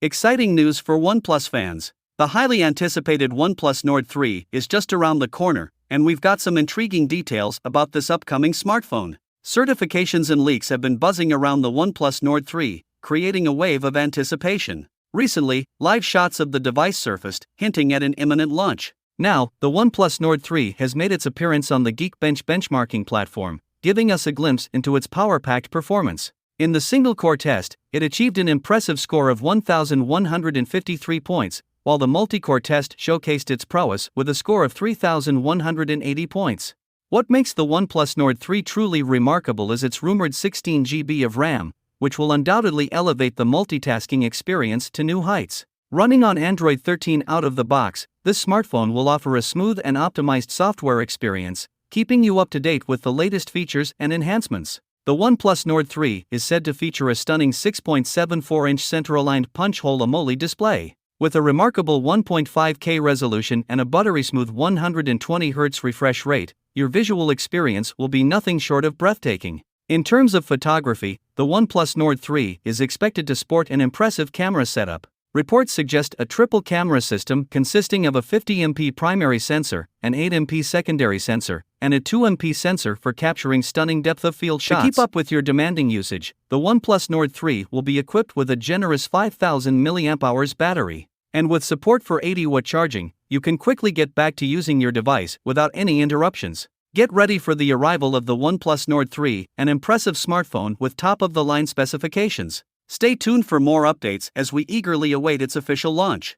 Exciting news for OnePlus fans. The highly anticipated OnePlus Nord 3 is just around the corner, and we've got some intriguing details about this upcoming smartphone. Certifications and leaks have been buzzing around the OnePlus Nord 3, creating a wave of anticipation. Recently, live shots of the device surfaced, hinting at an imminent launch. Now, the OnePlus Nord 3 has made its appearance on the Geekbench benchmarking platform, giving us a glimpse into its power-packed performance. In the single-core test, it achieved an impressive score of 1,153 points, while the multi-core test showcased its prowess with a score of 3,180 points. What makes the OnePlus Nord 3 truly remarkable is its rumored 16 GB of RAM, which will undoubtedly elevate the multitasking experience to new heights. Running on Android 13 out of the box, this smartphone will offer a smooth and optimized software experience, keeping you up to date with the latest features and enhancements. The OnePlus Nord 3 is said to feature a stunning 6.74-inch center-aligned punch-hole AMOLED display. With a remarkable 1.5K resolution and a buttery-smooth 120Hz refresh rate, your visual experience will be nothing short of breathtaking. In terms of photography, the OnePlus Nord 3 is expected to sport an impressive camera setup. Reports suggest a triple camera system consisting of a 50MP primary sensor, an 8MP secondary sensor, and a 2MP sensor for capturing stunning depth-of-field shots. To keep up with your demanding usage, the OnePlus Nord 3 will be equipped with a generous 5,000 mAh battery. And with support for 80-watt charging, you can quickly get back to using your device without any interruptions. Get ready for the arrival of the OnePlus Nord 3, an impressive smartphone with top-of-the-line specifications. Stay tuned for more updates as we eagerly await its official launch.